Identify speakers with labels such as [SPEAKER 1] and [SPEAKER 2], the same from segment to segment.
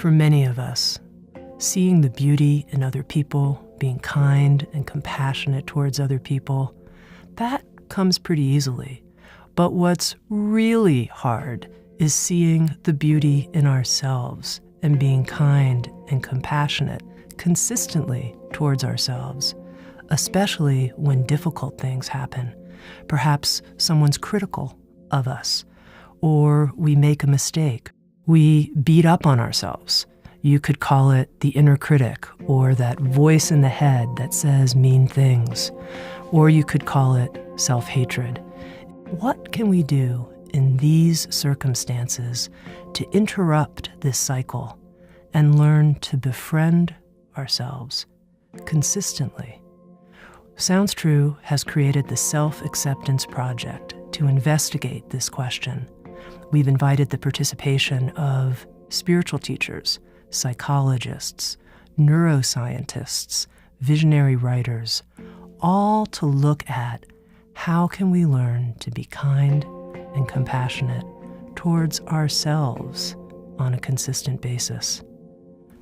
[SPEAKER 1] For many of us, seeing the beauty in other people, being kind and compassionate towards other people, that comes pretty easily. But what's really hard is seeing the beauty in ourselves and being kind and compassionate consistently towards ourselves, especially when difficult things happen. Perhaps someone's critical of us, or we make a mistake. We beat up on ourselves. You could call it the inner critic, or that voice in the head that says mean things, or you could call it self-hatred. What can we do in these circumstances to interrupt this cycle and learn to befriend ourselves consistently? Sounds True has created the Self-Acceptance Project to investigate this question. We've invited the participation of spiritual teachers, psychologists, neuroscientists, visionary writers, all to look at how can we learn to be kind and compassionate towards ourselves on a consistent basis.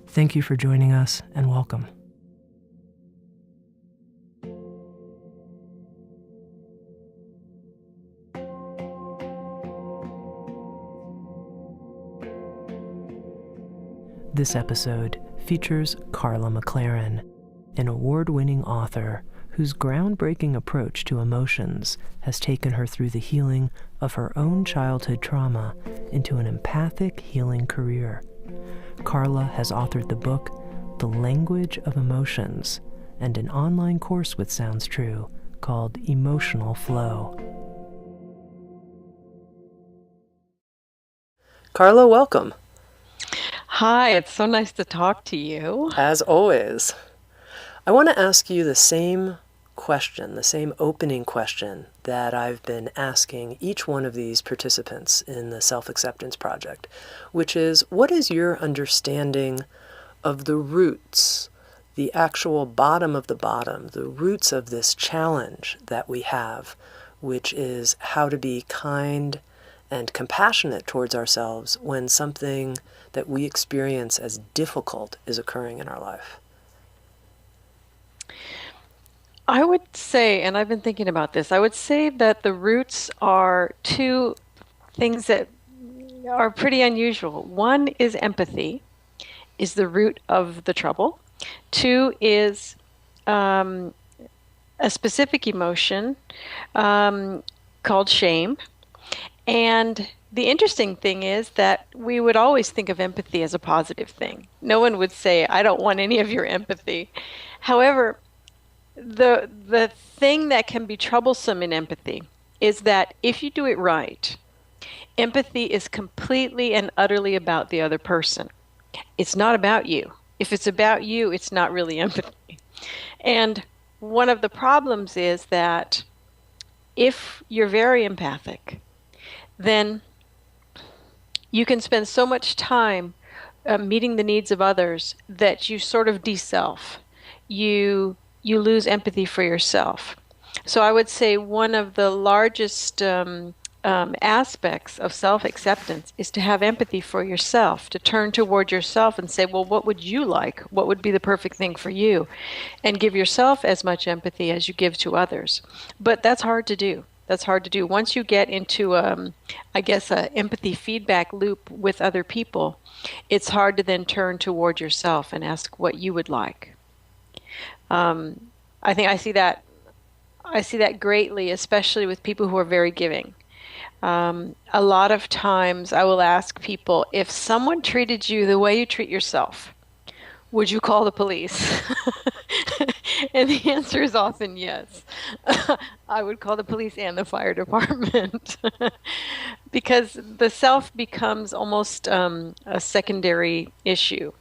[SPEAKER 1] Thank you for joining us, and welcome. This episode features Carla McLaren, an award-winning author whose groundbreaking approach to emotions has taken her through the healing of her own childhood trauma into an empathic healing career. Carla has authored the book, The Language of Emotions, and an online course with Sounds True called Emotional Flow. Carla, welcome.
[SPEAKER 2] Hi, it's so nice to talk to you.
[SPEAKER 1] As always. I want to ask you the same question, the same opening question that I've been asking each one of these participants in the Self-Acceptance Project, which is, what is your understanding of the roots, the actual bottom of the bottom, the roots of this challenge that we have, which is how to be kind and compassionate towards ourselves when something that we experience as difficult is occurring in our life?
[SPEAKER 2] I would say, and I've been thinking about this, I would say that the roots are two things that are pretty unusual. One is empathy, is the root of the trouble. Two is a specific emotion called shame. And the interesting thing is that we would always think of empathy as a positive thing. No one would say, I don't want any of your empathy. However, the thing that can be troublesome in empathy is that if you do it right, empathy is completely and utterly about the other person. It's not about you. If it's about you, it's not really empathy. And one of the problems is that if you're very empathic, then you can spend so much time meeting the needs of others that you sort of de-self. You lose empathy for yourself. So I would say one of the largest aspects of self-acceptance is to have empathy for yourself, to turn toward yourself and say, well, what would you like? What would be the perfect thing for you? And give yourself as much empathy as you give to others. But that's hard to do. That's hard to do. Once you get into, I guess, an empathy feedback loop with other people, it's hard to then turn toward yourself and ask what you would like. I think I see that greatly, especially with people who are very giving. A lot of times I will ask people, if someone treated you the way you treat yourself, would you call the police? And the answer is often yes. I would call the police and the fire department because the self becomes almost a secondary issue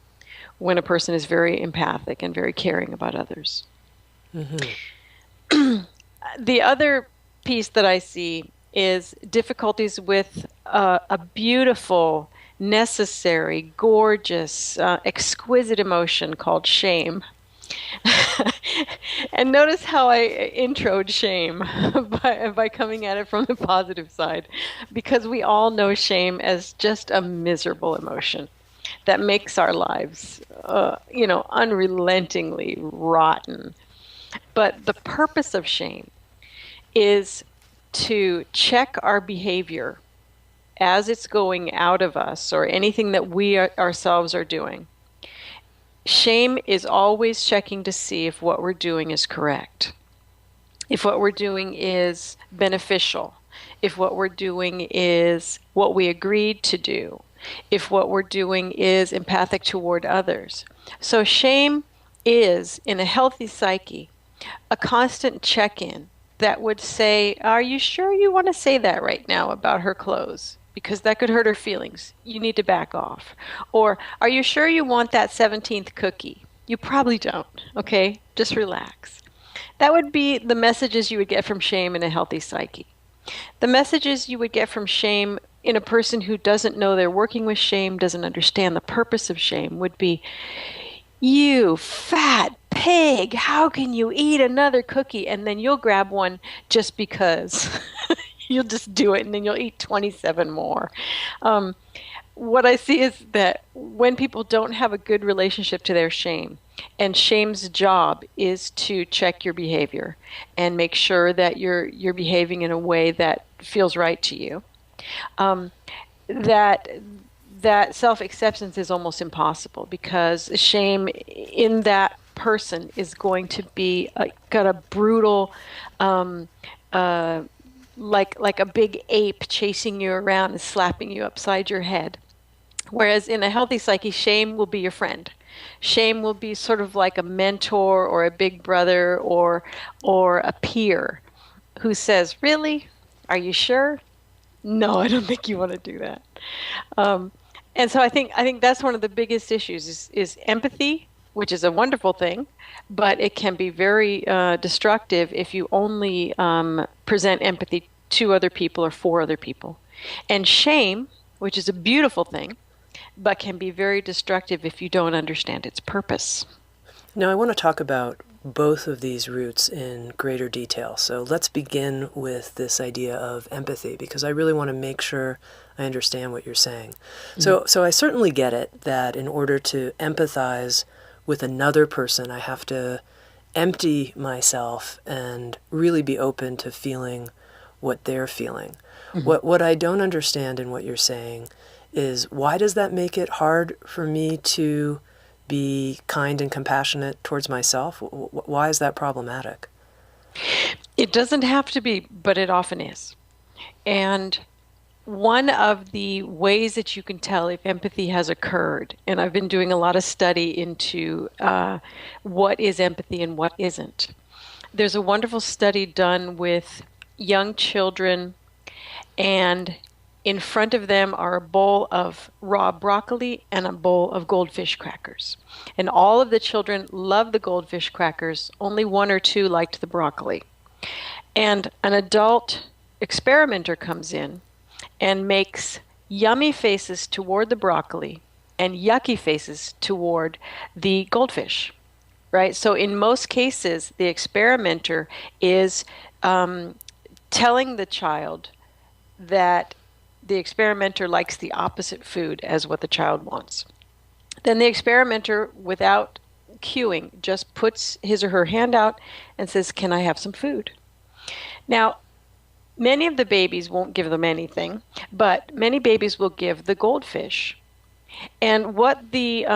[SPEAKER 2] when a person is very empathic and very caring about others. Mm-hmm. The other piece that I see is difficulties with a beautiful, necessary, gorgeous, exquisite emotion called shame. And notice how I introed shame by coming at it from the positive side, because we all know shame as just a miserable emotion. that makes our lives, unrelentingly rotten. But the purpose of shame is to check our behavior as it's going out of us or anything that we ourselves are doing. Shame is always checking to see if what we're doing is correct, if what we're doing is beneficial, if what we're doing is what we agreed to do, if what we're doing is empathic toward others. So shame is, in a healthy psyche, a constant check-in that would say, are you sure you want to say that right now about her clothes? Because that could hurt her feelings. You need to back off. Or, are you sure you want that 17th cookie? You probably don't, okay? Just relax. That would be the messages you would get from shame in a healthy psyche. The messages you would get from shame in a person who doesn't know they're working with shame, doesn't understand the purpose of shame, would be, you fat pig, how can you eat another cookie? And then you'll grab one just because. You'll just do it, and then you'll eat 27 more. What I see is that when people don't have a good relationship to their shame, and shame's job is to check your behavior and make sure that you're behaving in a way that feels right to you, that self-acceptance is almost impossible, because shame in that person is going to be got a brutal, like a big ape chasing you around and slapping you upside your head. Whereas in a healthy psyche, shame will be your friend. Shame will be sort of like a mentor or a big brother or a peer who says, really? Are you sure? No, I don't think you want to do that. And so I think that's one of the biggest issues is empathy, which is a wonderful thing, but it can be very destructive if you only present empathy to other people or for other people. And shame, which is a beautiful thing, but can be very destructive if you don't understand its purpose.
[SPEAKER 1] Now, I want to talk about both of these roots in greater detail. So let's begin with this idea of empathy, because I really want to make sure I understand what you're saying. Mm-hmm. So I certainly get it that in order to empathize with another person, I have to empty myself and really be open to feeling what they're feeling. Mm-hmm. What I don't understand in what you're saying is, why does that make it hard for me to be kind and compassionate towards myself? Why is that problematic?
[SPEAKER 2] It doesn't have to be, but it often is. And one of the ways that you can tell if empathy has occurred, and I've been doing a lot of study into what is empathy and what isn't. There's a wonderful study done with young children, and in front of them are a bowl of raw broccoli and a bowl of goldfish crackers. And all of the children loved the goldfish crackers. Only one or two liked the broccoli. And an adult experimenter comes in and makes yummy faces toward the broccoli and yucky faces toward the goldfish, right? So in most cases, the experimenter is telling the child that the experimenter likes the opposite food as what the child wants. Then the experimenter, without cueing, just puts his or her hand out and says, "Can I have some food?" Now, many of the babies won't give them anything, but many babies will give the goldfish. And what the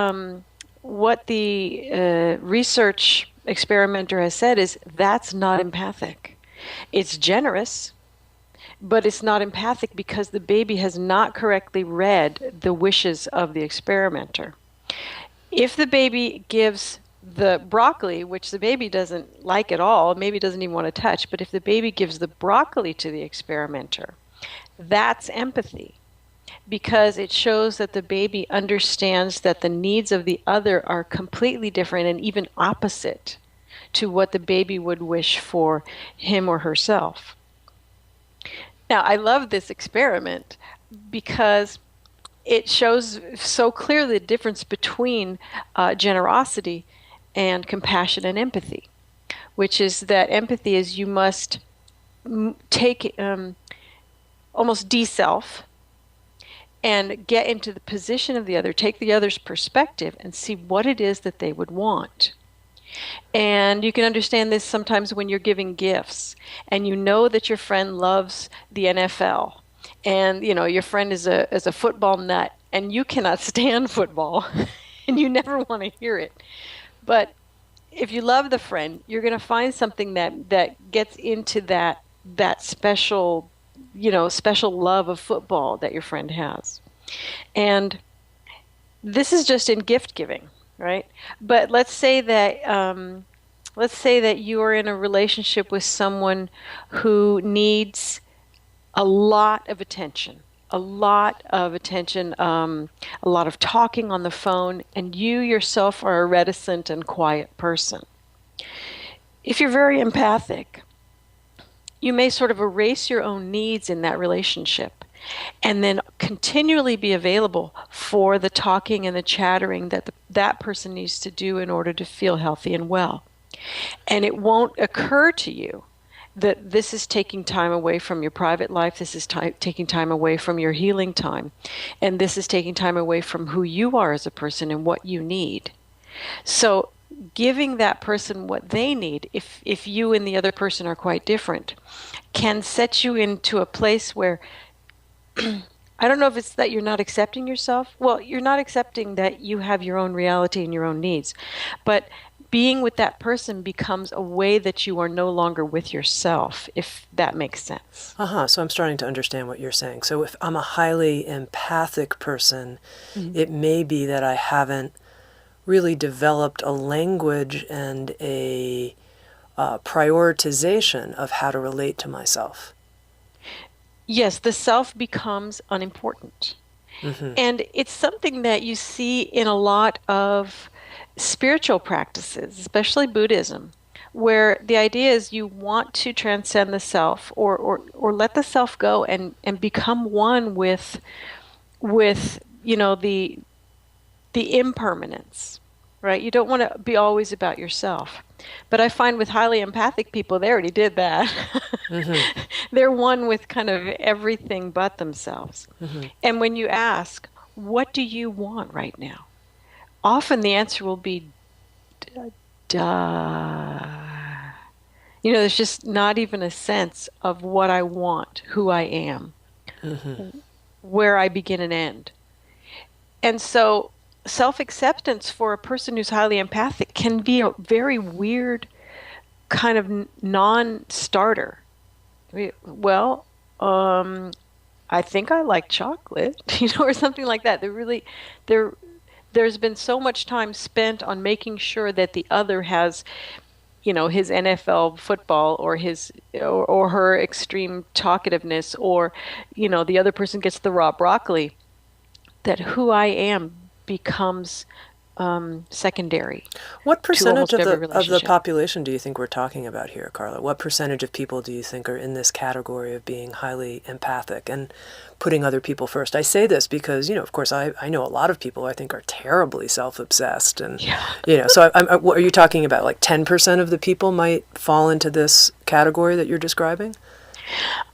[SPEAKER 2] research experimenter has said is, that's not empathic. It's generous, but it's not empathic because the baby has not correctly read the wishes of the experimenter. If the baby gives the broccoli, which the baby doesn't like at all, maybe doesn't even want to touch, but if the baby gives the broccoli to the experimenter, that's empathy, because it shows that the baby understands that the needs of the other are completely different and even opposite to what the baby would wish for him or herself. Now, I love this experiment because it shows so clearly the difference between generosity and compassion and empathy, which is that empathy is you must take almost de-self and get into the position of the other, take the other's perspective, and see what it is that they would want. And you can understand this sometimes when you're giving gifts and you know that your friend loves the NFL, and your friend is a football nut and you cannot stand football and you never want to hear it. But if you love the friend, you're going to find something that gets into that special, special love of football that your friend has. And this is just in gift giving, right? But let's say that you are in a relationship with someone who needs a lot of attention, a lot of attention, a lot of talking on the phone, and you yourself are a reticent and quiet person. If you're very empathic, you may sort of erase your own needs in that relationship and then continually be available for the talking and the chattering that that person needs to do in order to feel healthy and well. And it won't occur to you that this is taking time away from your private life, this is taking time away from your healing time, and this is taking time away from who you are as a person and what you need. So giving that person what they need, if you and the other person are quite different, can set you into a place where I don't know if it's that you're not accepting yourself. Well, you're not accepting that you have your own reality and your own needs. But being with that person becomes a way that you are no longer with yourself, if that makes sense.
[SPEAKER 1] So I'm starting to understand what you're saying. So if I'm a highly empathic person, it may be that I haven't really developed a language and a prioritization of how to relate to myself.
[SPEAKER 2] Yes, the self becomes unimportant. And it's something that you see in a lot of spiritual practices, especially Buddhism, where the idea is you want to transcend the self or let the self go and become one with the impermanence, right? You don't want to be always about yourself. But I find with highly empathic people, they already did that. They're one with kind of everything but themselves. And when you ask, what do you want right now? Often the answer will be, duh. There's just not even a sense of what I want, who I am, where I begin and end. And so self-acceptance for a person who's highly empathic can be a very weird kind of non-starter. Well, I think I like chocolate, or something like that. There's been so much time spent on making sure that the other has, his NFL football or his or her extreme talkativeness, or, the other person gets the raw broccoli, that who I am becomes secondary.
[SPEAKER 1] What percentage of the population do you think we're talking about here, Carla? What percentage of people do you think are in this category of being highly empathic and putting other people first? I say this because, of course, I know a lot of people I think are terribly self-obsessed. And, so what are you talking about? Like 10% of the people might fall into this category that you're describing?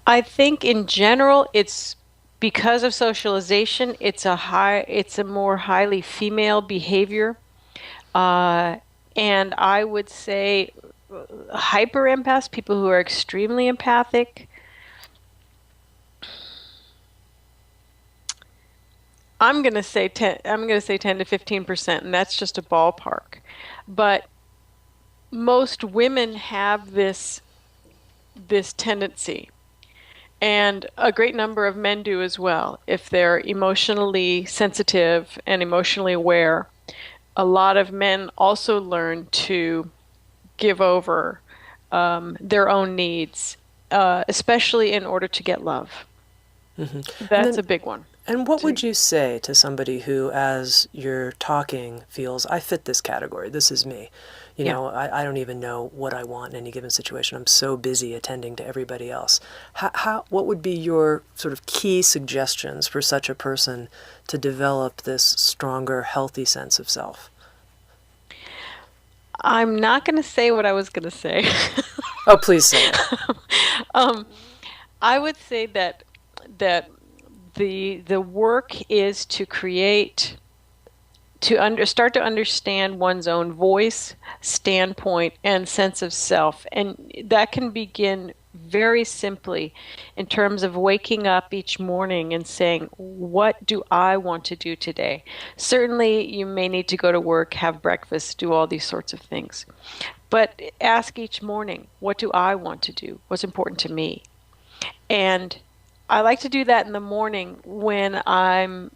[SPEAKER 2] I think in general, it's because of socialization, it's a more highly female behavior. And I would say hyper empaths, people who are extremely empathic, I'm going to say 10 to 15%, and that's just a ballpark. But most women have this tendency. And a great number of men do as well. If they're emotionally sensitive and emotionally aware, a lot of men also learn to give over their own needs, especially in order to get love. That's a big one.
[SPEAKER 1] And what would you say to somebody who, as you're talking, feels, I fit this category, this is me? I don't even know what I want in any given situation. I'm so busy attending to everybody else. What would be your sort of key suggestions for such a person to develop this stronger, healthy sense of self?
[SPEAKER 2] I'm not going to say what I was going to say.
[SPEAKER 1] Oh, please say it.
[SPEAKER 2] I would say that The work is to create, start to understand one's own voice, standpoint, and sense of self. And that can begin very simply in terms of waking up each morning and saying, what do I want to do today? Certainly, you may need to go to work, have breakfast, do all these sorts of things. But ask each morning, what do I want to do? What's important to me? And I like to do that in the morning when I'm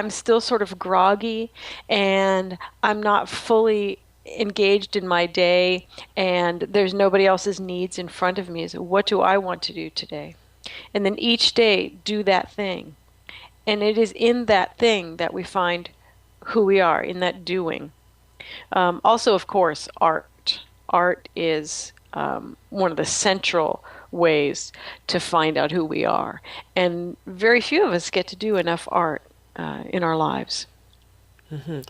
[SPEAKER 2] still sort of groggy and I'm not fully engaged in my day and there's nobody else's needs in front of me. So what do I want to do today? And then each day do that thing. And it is in that thing that we find who we are, in that doing. Also, of course, art. Art is one of the central ways to find out who we are. And very few of us get to do enough art in our lives.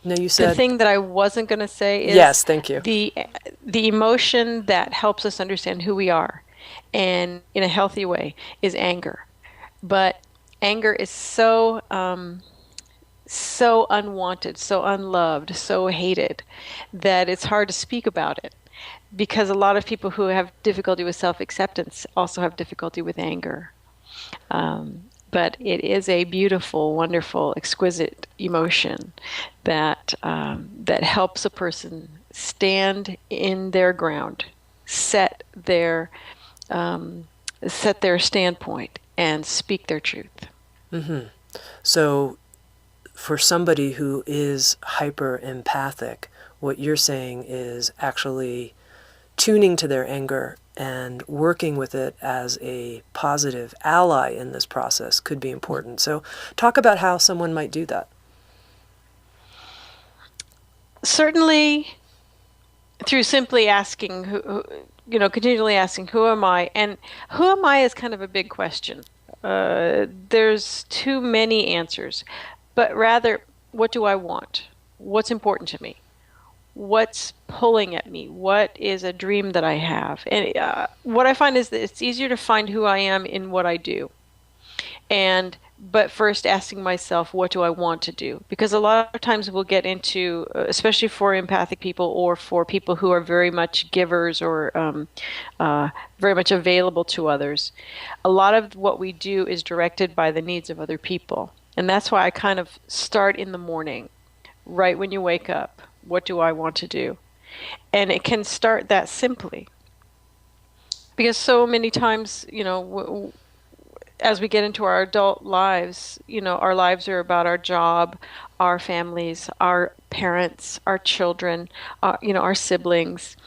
[SPEAKER 1] Now you said
[SPEAKER 2] The thing that I wasn't going to say is
[SPEAKER 1] yes, thank you.
[SPEAKER 2] the emotion that helps us understand who we are, and in a healthy way, is anger. But anger is so unwanted, so unloved, so hated that it's hard to speak about it. Because a lot of people who have difficulty with self-acceptance also have difficulty with anger. But it is a beautiful, wonderful, exquisite emotion that that helps a person stand in their ground, set their standpoint, and speak their truth.
[SPEAKER 1] So, for somebody who is hyper empathic, what you're saying is actually tuning to their anger and working with it as a positive ally in this process could be important. So talk about how someone might do that.
[SPEAKER 2] Certainly through simply asking, continually asking, who am I? And who am I is kind of a big question. There's too many answers, but rather, what do I want? What's important to me? What's pulling at me? What is a dream that I have? And what I find is that it's easier to find who I am in what I do. But first asking myself, what do I want to do? Because a lot of times we'll get into, especially for empathic people or for people who are very much givers or very much available to others, a lot of what we do is directed by the needs of other people. And that's why I kind of start in the morning, right when you wake up. What do I want to do? And it can start that simply. Because so many times, as we get into our adult lives, our lives are about our job, our families, our parents, our children, our siblings.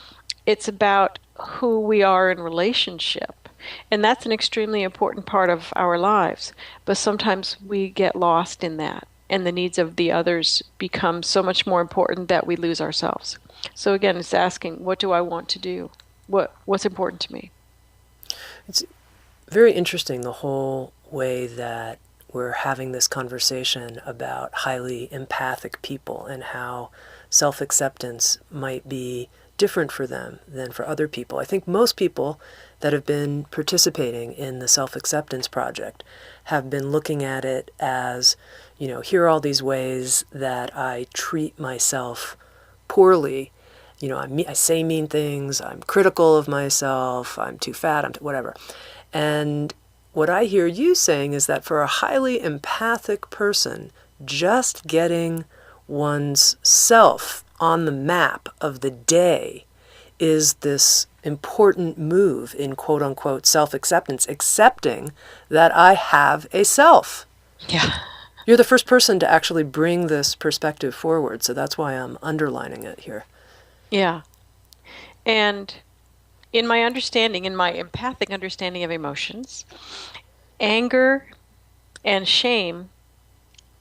[SPEAKER 2] It's about who we are in relationship. And that's an extremely important part of our lives. But sometimes we get lost in that. And the needs of the others become so much more important that we lose ourselves. So again, it's asking, what do I want to do? What's important to me?
[SPEAKER 1] It's very interesting, the whole way that we're having this conversation about highly empathic people and how self-acceptance might be different for them than for other people. I think most people that have been participating in the self-acceptance project have been looking at it as, here are all these ways that I treat myself poorly. I say mean things, I'm critical of myself, I'm too fat, whatever. And what I hear you saying is that for a highly empathic person, just getting one's self on the map of the day is this important move in quote-unquote self-acceptance, accepting that I have a self.
[SPEAKER 2] Yeah.
[SPEAKER 1] You're the first person to actually bring this perspective forward, so that's why I'm underlining it here.
[SPEAKER 2] Yeah. And in my empathic understanding of emotions, anger and shame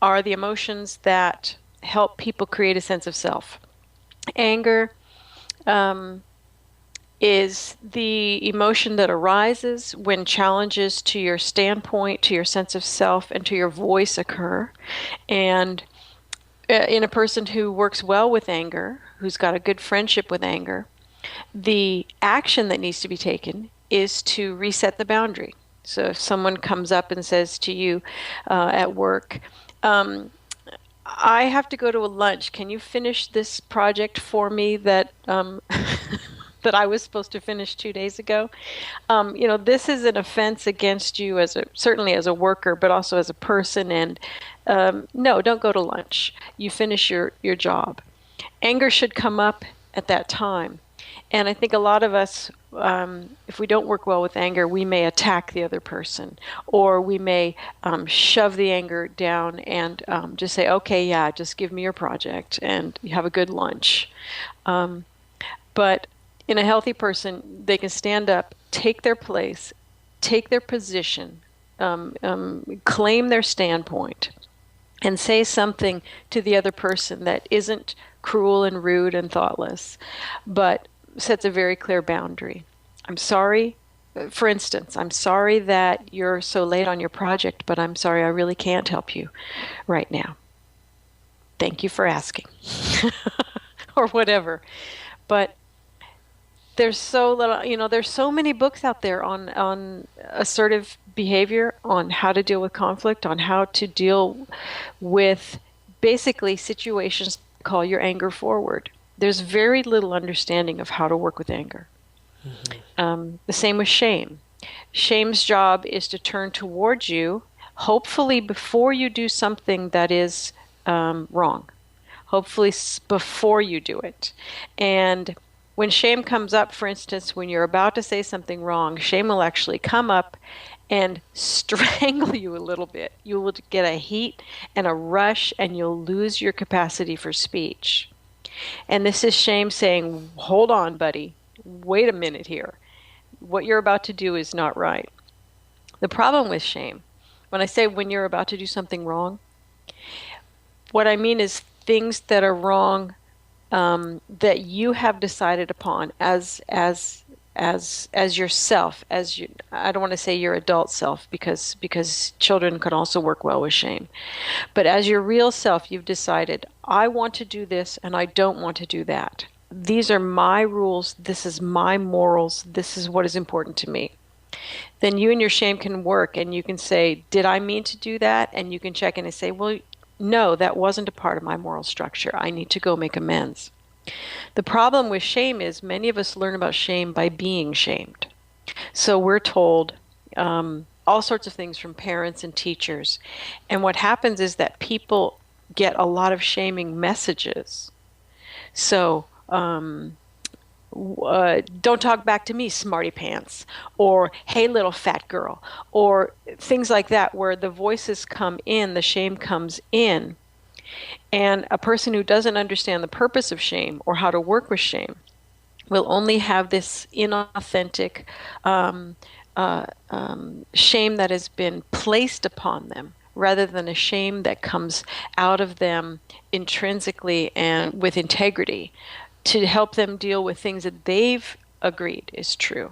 [SPEAKER 2] are the emotions that help people create a sense of self. Anger is the emotion that arises when challenges to your standpoint, to your sense of self, and to your voice occur. And in a person who works well with anger, who's got a good friendship with anger, the action that needs to be taken is to reset the boundary. So if someone comes up and says to you at work, um, I have to go to a lunch. Can you finish this project for me that that I was supposed to finish 2 days ago? This is an offense against you as certainly as a worker, but also as a person. And no, don't go to lunch. You finish your job. Anger should come up at that time. And I think a lot of us, if we don't work well with anger, we may attack the other person, or we may shove the anger down and just say, okay, yeah, just give me your project and you have a good lunch. But in a healthy person, they can stand up, take their place, take their position, claim their standpoint, and say something to the other person that isn't cruel and rude and thoughtless, but sets a very clear boundary. I'm sorry. For instance, I'm sorry that you're so late on your project, but I'm sorry, I really can't help you right now. Thank you for asking. Or whatever. But there's so little, there's so many books out there on assertive behavior, on how to deal with conflict, on how to deal with basically situations that call your anger forward. There's very little understanding of how to work with anger. The same with shame. Shame's job is to turn towards you, hopefully before you do something that is wrong. Hopefully before you do it. And when shame comes up, for instance, when you're about to say something wrong, shame will actually come up and strangle you a little bit. You will get a heat and a rush, and you'll lose your capacity for speech. And this is shame saying, hold on, buddy. Wait a minute here. What you're about to do is not right. The problem with shame, when I say when you're about to do something wrong, what I mean is things that are wrong that you have decided upon as yourself, I don't want to say your adult self because children can also work well with shame, but as your real self, you've decided, I want to do this and I don't want to do that. These are my rules. This is my morals. This is what is important to me. Then you and your shame can work, and you can say, did I mean to do that? And you can check in and say, well, no, that wasn't a part of my moral structure. I need to go make amends. The problem with shame is many of us learn about shame by being shamed. So we're told all sorts of things from parents and teachers. And what happens is that people get a lot of shaming messages. So, don't talk back to me, smarty pants, or hey, little fat girl, or things like that, where the voices come in, the shame comes in. And a person who doesn't understand the purpose of shame or how to work with shame will only have this inauthentic shame that has been placed upon them, rather than a shame that comes out of them intrinsically and with integrity to help them deal with things that they've agreed is true.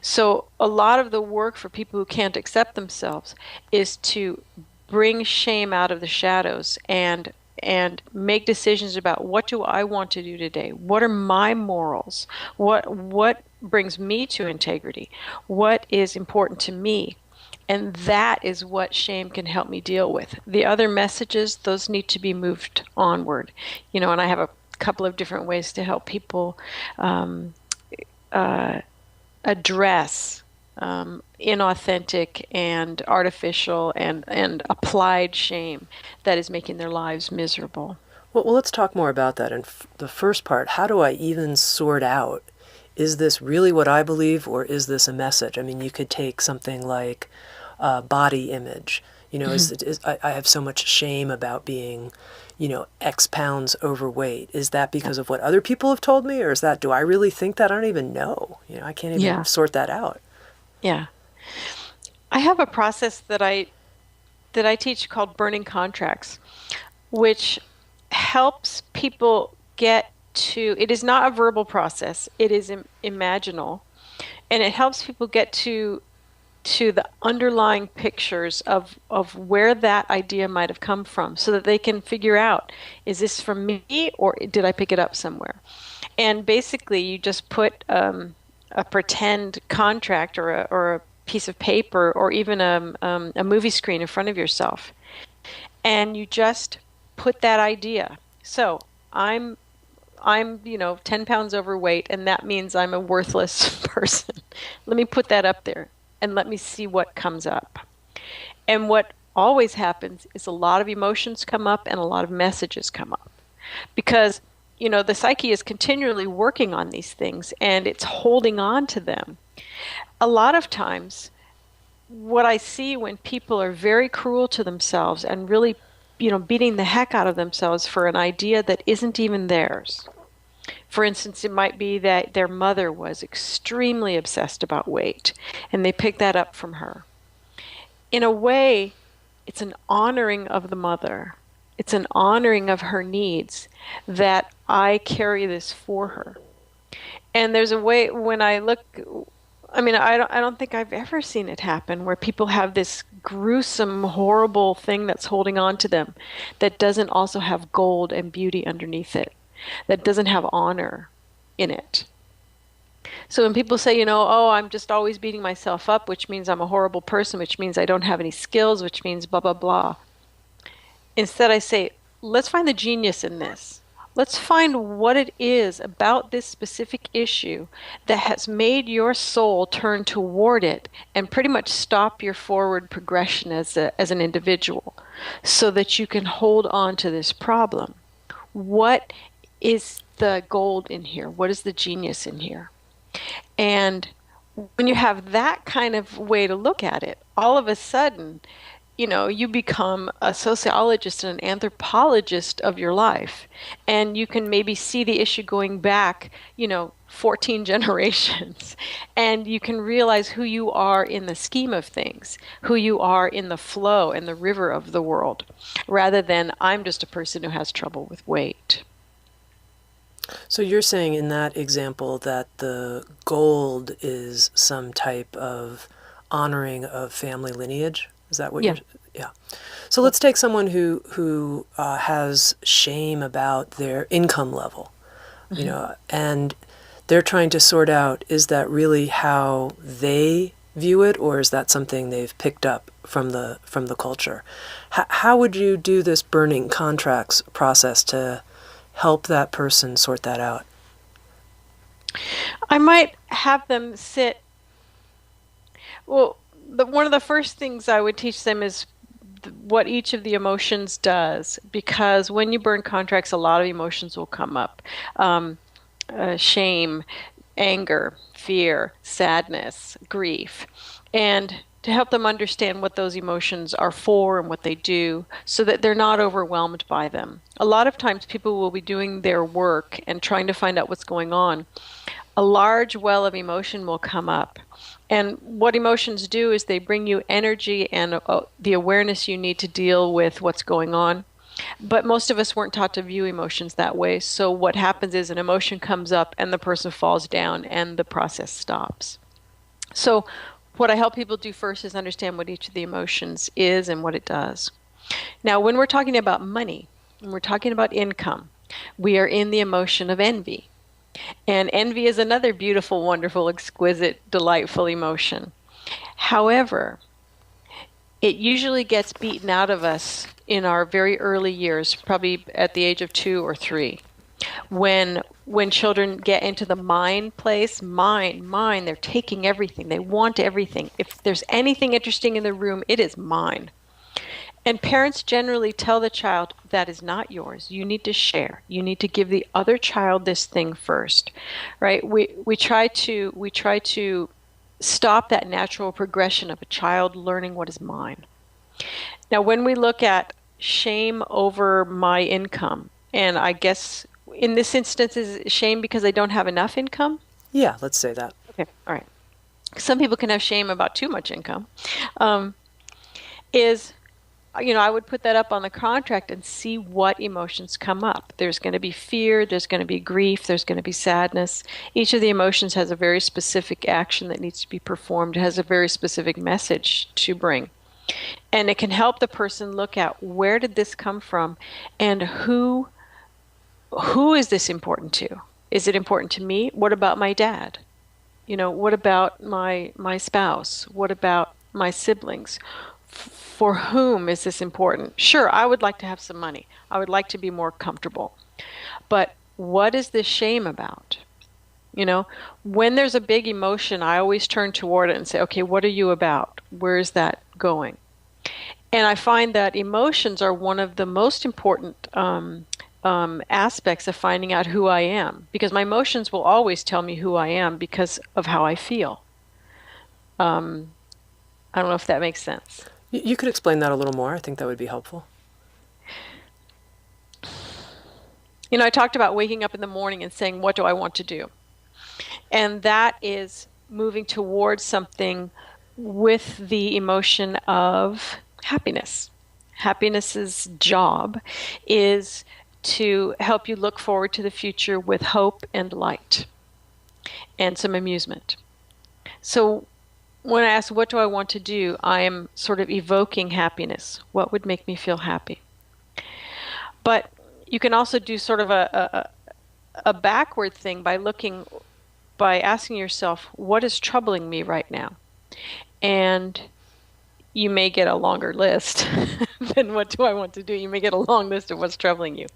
[SPEAKER 2] So a lot of the work for people who can't accept themselves is to bring shame out of the shadows and make decisions about, what do I want to do today? What are my morals? What brings me to integrity? What is important to me? And that is what shame can help me deal with. The other messages, those need to be moved onward. And I have a couple of different ways to help people address inauthentic and artificial and applied shame that is making their lives miserable.
[SPEAKER 1] Well, let's talk more about that. And the first part, how do I even sort out, is this really what I believe, or is this a message? I mean, you could take something like body image. I have so much shame about being, X pounds overweight. Is that because of what other people have told me, or is that, do I really think that? I don't even know. I can't even sort that out.
[SPEAKER 2] Yeah. I have a process that I teach called burning contracts, which helps people get to, it is not a verbal process, it is imaginal, and it helps people get to the underlying pictures of where that idea might have come from, so that they can figure out, is this from me or did I pick it up somewhere? And basically you just put a pretend contract or piece of paper or even a movie screen in front of yourself, and you just put that idea. So I'm 10 pounds overweight, and that means I'm a worthless person. Let me put that up there and let me see what comes up. And what always happens is a lot of emotions come up and a lot of messages come up because, the psyche is continually working on these things and it's holding on to them. A lot of times, what I see when people are very cruel to themselves and really, beating the heck out of themselves for an idea that isn't even theirs. For instance, it might be that their mother was extremely obsessed about weight and they picked that up from her. In a way, it's an honoring of the mother. It's an honoring of her needs that I carry this for her. And there's a way when I look, I don't think I've ever seen it happen where people have this gruesome, horrible thing that's holding on to them that doesn't also have gold and beauty underneath it, that doesn't have honor in it. So when people say, oh, I'm just always beating myself up, which means I'm a horrible person, which means I don't have any skills, which means blah, blah, blah. Instead, I say, let's find the genius in this. Let's find what it is about this specific issue that has made your soul turn toward it and pretty much stop your forward progression as an individual so that you can hold on to this problem. What is the gold in here? What is the genius in here? And when you have that kind of way to look at it, all of a sudden, you become a sociologist and an anthropologist of your life. And you can maybe see the issue going back, 14 generations. And you can realize who you are in the scheme of things, who you are in the flow and the river of the world, rather than I'm just a person who has trouble with weight.
[SPEAKER 1] So you're saying in that example that the gold is some type of honoring of family lineage? Is that what you're? Yeah. So let's take someone who has shame about their income level, and they're trying to sort out, is that really how they view it, or is that something they've picked up from the culture? How would you do this burning contracts process to help that person sort that out?
[SPEAKER 2] I might have them sit. Well, one of the first things I would teach them is what each of the emotions does, because when you burn contracts, a lot of emotions will come up. Shame, anger, fear, sadness, grief. And to help them understand what those emotions are for and what they do so that they're not overwhelmed by them. A lot of times people will be doing their work and trying to find out what's going on. A large well of emotion will come up. And what emotions do is they bring you energy and the awareness you need to deal with what's going on. But most of us weren't taught to view emotions that way. So what happens is an emotion comes up and the person falls down and the process stops. So what I help people do first is understand what each of the emotions is and what it does. Now, when we're talking about money, when we're talking about income, we are in the emotion of envy. And envy is another beautiful, wonderful, exquisite, delightful emotion. However, it usually gets beaten out of us in our very early years, probably at the age of 2 or 3. When children get into the mine place, mine, they're taking everything. They want everything. If there's anything interesting in the room, it is mine. And parents generally tell the child, that is not yours. You need to share. You need to give the other child this thing first, right? We try to stop that natural progression of a child learning what is mine. Now, when we look at shame over my income, and I guess in this instance, is shame because I don't have enough income?
[SPEAKER 1] Yeah, let's say that.
[SPEAKER 2] Okay, all right. Some people can have shame about too much income. I would put that up on the contract and see what emotions come up. There's going to be fear, there's going to be grief, there's going to be sadness. Each of the emotions has a very specific action that needs to be performed. It has a very specific message to bring. And it can help the person look at, where did this come from and who is this important to? Is it important to me? What about my dad? What about my spouse? What about my siblings? For whom is this important? Sure, I would like to have some money. I would like to be more comfortable. But what is this shame about? You know, when there's a big emotion, I always turn toward it and say, okay, what are you about? Where is that going? And I find that emotions are one of the most important aspects of finding out who I am, because my emotions will always tell me who I am because of how I feel. Um, I don't know if that makes sense.
[SPEAKER 1] You could explain that a little more. I think that would be helpful.
[SPEAKER 2] I talked about waking up in the morning and saying, what do I want to do? And that is moving towards something with the emotion of happiness. Happiness's job is to help you look forward to the future with hope and light and some amusement. So when I ask, what do I want to do? I am sort of evoking happiness. What would make me feel happy? But you can also do sort of a backward thing by asking yourself, what is troubling me right now? And you may get a longer list than what do I want to do. You may get a long list of what's troubling you.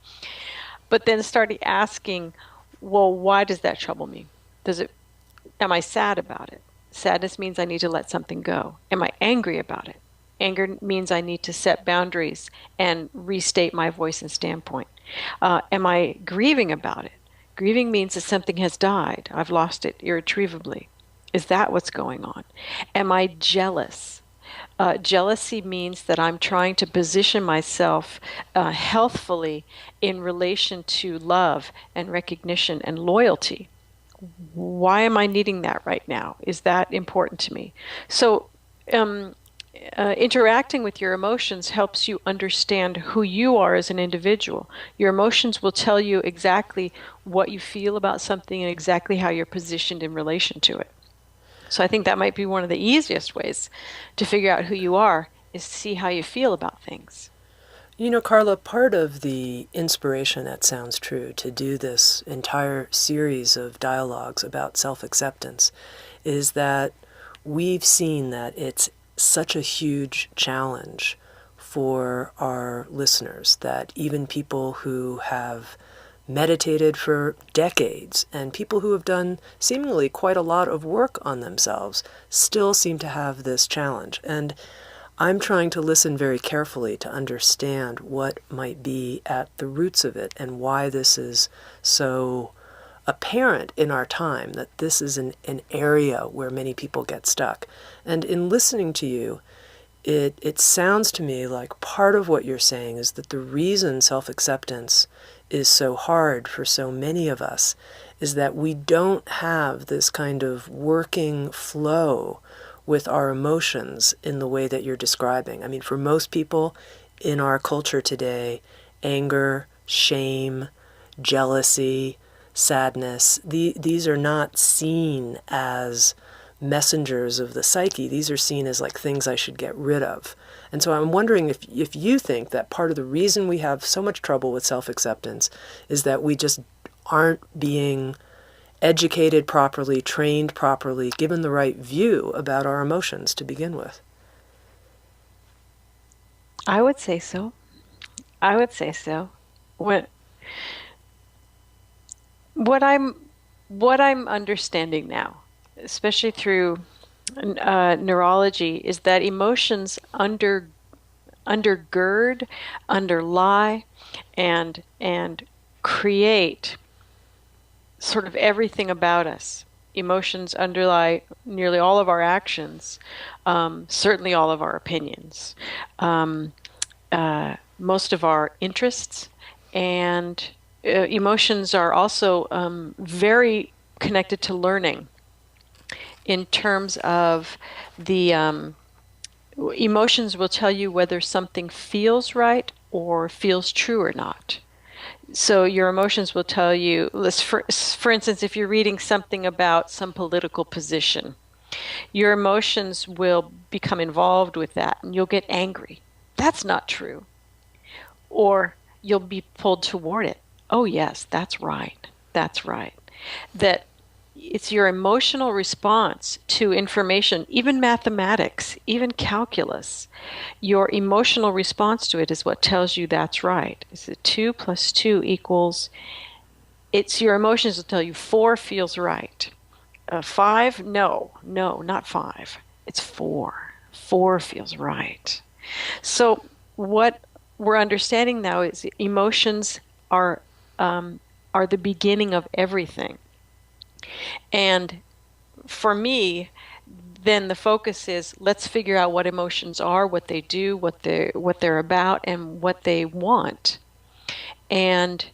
[SPEAKER 2] But then start asking, well, why does that trouble me? Am I sad about it? Sadness means I need to let something go. Am I angry about it? Anger means I need to set boundaries and restate my voice and standpoint. Am I grieving about it? Grieving means that something has died. I've lost it irretrievably. Is that what's going on? Am I jealous? Jealousy means that I'm trying to position myself healthfully in relation to love and recognition and loyalty. Why am I needing that right now? Is that important to me? So, interacting with your emotions helps you understand who you are as an individual. Your emotions will tell you exactly what you feel about something and exactly how you're positioned in relation to it. So I think that might be one of the easiest ways to figure out who you are, is to see how you feel about things.
[SPEAKER 1] Carla, part of the inspiration at Sounds True to do this entire series of dialogues about self-acceptance is that we've seen that it's such a huge challenge for our listeners, that even people who have meditated for decades and people who have done seemingly quite a lot of work on themselves still seem to have this challenge. And I'm trying to listen very carefully to understand what might be at the roots of it and why this is so apparent in our time, that this is an area where many people get stuck. And in listening to you, it sounds to me like part of what you're saying is that the reason self-acceptance is so hard for so many of us is that we don't have this kind of working flow with our emotions in the way that you're describing. I mean, for most people in our culture today, anger, shame, jealousy, sadness, these are not seen as messengers of the psyche. These are seen as like things I should get rid of. And so I'm wondering if you think that part of the reason we have so much trouble with self-acceptance is that we just aren't being educated properly, trained properly, given the right view about our emotions to begin with.
[SPEAKER 2] I would say so. I would say so. What what I'm what I'm understanding now, especially through neurology, is that emotions undergird, underlie, and create sort of everything about us. Emotions underlie nearly all of our actions, certainly all of our opinions, most of our interests, and emotions are also very connected to learning in terms of the emotions will tell you whether something feels right or feels true or not. So your emotions will tell you, for instance, if you're reading something about some political position, your emotions will become involved with that and you'll get angry. That's not true. Or you'll be pulled toward it. Oh, yes, that's right. That's right. That It's your emotional response to information, even mathematics, even calculus. Your emotional response to it is what tells you that's right. Is it 2 plus 2 equals, it's your emotions will tell you 4 feels right. 5, no, no, not 5. It's 4. 4 feels right. So what we're understanding now is emotions are are the beginning of everything. And for me, then the focus is let's figure out what emotions are, what they do, what they're about, and what they want. And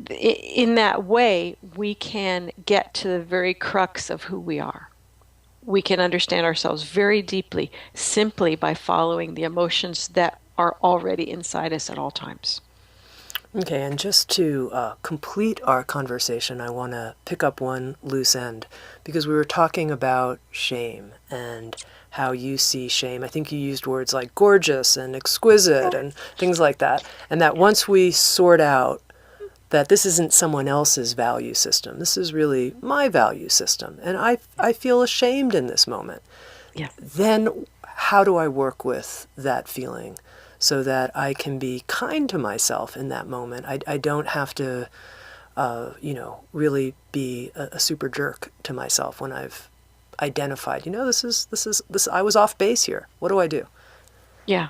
[SPEAKER 2] in that way, we can get to the very crux of who we are. We can understand ourselves very deeply simply by following the emotions that are already inside us at all times.
[SPEAKER 1] Okay, and just to complete our conversation, I want to pick up one loose end because we were talking about shame and how you see shame. I think you used words like gorgeous and exquisite and things like that. And that once we sort out that this isn't someone else's value system, this is really my value system, and I feel ashamed in this moment,
[SPEAKER 2] Yeah.
[SPEAKER 1] then how do I work with that feeling so that I can be kind to myself in that moment? I don't have to, really be a super jerk to myself when I've identified, this, I was off base here. What do I do?
[SPEAKER 2] Yeah.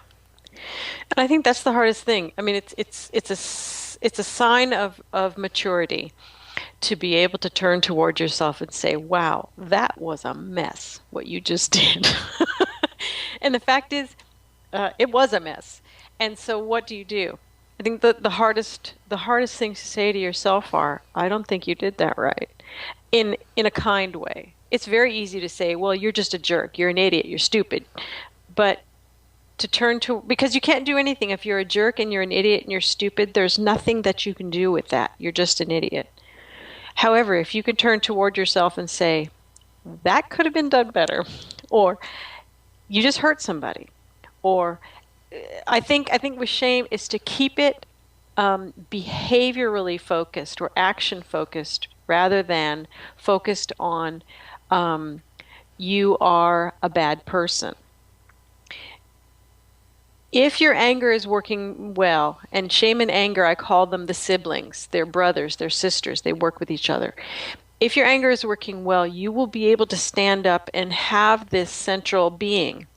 [SPEAKER 2] And I think that's the hardest thing. I mean, it's a sign of maturity to be able to turn toward yourself and say, "Wow, that was a mess, what you just did." And the fact is, it was a mess. And so, what do you do? I think the hardest things to say to yourself are, "I don't think you did that right," in a kind way. It's very easy to say, "Well, you're just a jerk. You're an idiot. You're stupid," but to turn to, because you can't do anything if you're a jerk and you're an idiot and you're stupid. There's nothing that you can do with that. You're just an idiot. However, if you can turn toward yourself and say, that could have been done better, or you just hurt somebody, or I think with shame is to keep it behaviorally focused or action focused rather than focused on you are a bad person. If your anger is working well, and shame and anger, I call them the siblings, they're brothers, they're sisters, they work with each other. If your anger is working well, you will be able to stand up and have this central being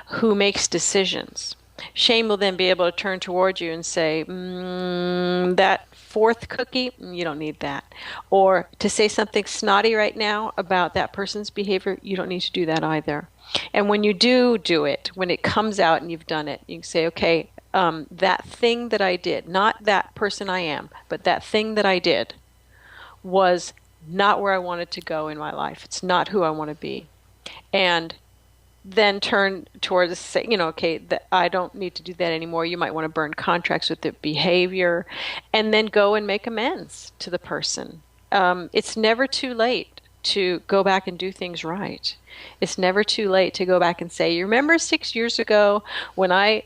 [SPEAKER 2] who makes decisions. Shame will then be able to turn towards you and say, that fourth cookie, you don't need that. Or to say something snotty right now about that person's behavior, you don't need to do that either. And when you do it, when it comes out and you've done it, you can say, okay, that thing that I did, not that person I am, but that thing that I did was not where I wanted to go in my life. It's not who I want to be. And then turn towards say, okay, that I don't need to do that anymore. You might want to burn contracts with the behavior, and then go and make amends to the person. It's never too late to go back and do things right. It's never too late to go back and say, you remember 6 years ago when I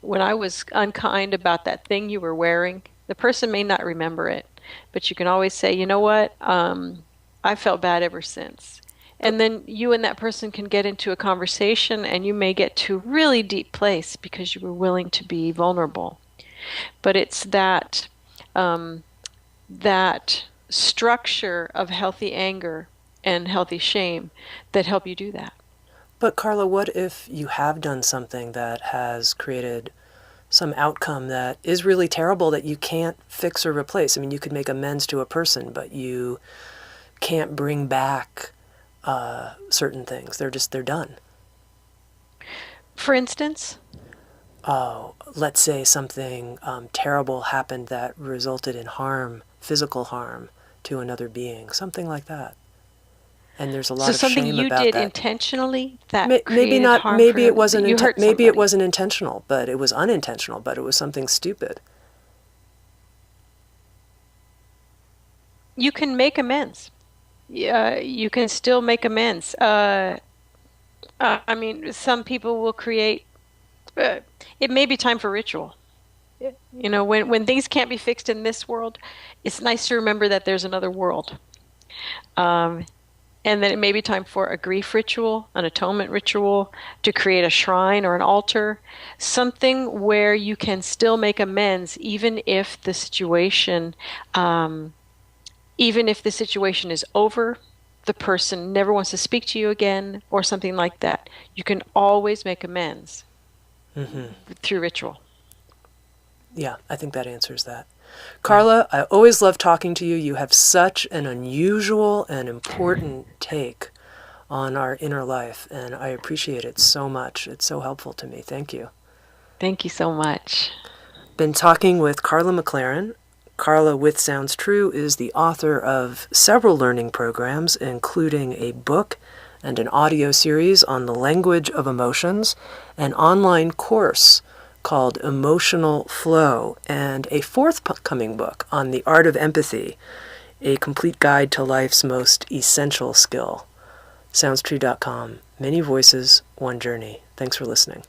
[SPEAKER 2] was unkind about that thing you were wearing? The person may not remember it, but you can always say, you know what? I felt bad ever since. And then you and that person can get into a conversation, and you may get to a really deep place because you were willing to be vulnerable. But it's that structure of healthy anger and healthy shame that help you do that.
[SPEAKER 1] But Carla, what if you have done something that has created some outcome that is really terrible that you can't fix or replace? I mean, you could make amends to a person, but you can't bring back certain things. They're done.
[SPEAKER 2] For instance,
[SPEAKER 1] Let's say something terrible happened that resulted in harm, physical harm to another being, something like that. And there's a lot
[SPEAKER 2] so
[SPEAKER 1] of
[SPEAKER 2] something
[SPEAKER 1] shame
[SPEAKER 2] you
[SPEAKER 1] about
[SPEAKER 2] did
[SPEAKER 1] that.
[SPEAKER 2] intentionally that
[SPEAKER 1] Maybe
[SPEAKER 2] created
[SPEAKER 1] not.
[SPEAKER 2] harm
[SPEAKER 1] Maybe
[SPEAKER 2] for
[SPEAKER 1] it wasn't.
[SPEAKER 2] you hurt
[SPEAKER 1] Maybe it
[SPEAKER 2] somebody.
[SPEAKER 1] wasn't intentional, but it was unintentional. But it was something stupid.
[SPEAKER 2] You can make amends. Yeah, you can still make amends. I mean, some people will create. It may be time for ritual. When things can't be fixed in this world, it's nice to remember that there's another world, Um, and then it may be time for a grief ritual, an atonement ritual, to create a shrine or an altar, something where you can still make amends, um, even if the situation is over, the person never wants to speak to you again, or something like that. You can always make amends through ritual.
[SPEAKER 1] Yeah, I think that answers that. Carla, I always love talking to you. You have such an unusual and important take on our inner life, and I appreciate it so much. It's so helpful to me. Thank you.
[SPEAKER 2] Thank you so much.
[SPEAKER 1] Been talking with Carla McLaren. Carla with Sounds True is the author of several learning programs, including a book and an audio series on the language of emotions, an online course called Emotional Flow, and a forthcoming book on the art of empathy, a complete guide to life's most essential skill. SoundsTrue.com. Many voices, one journey. Thanks for listening.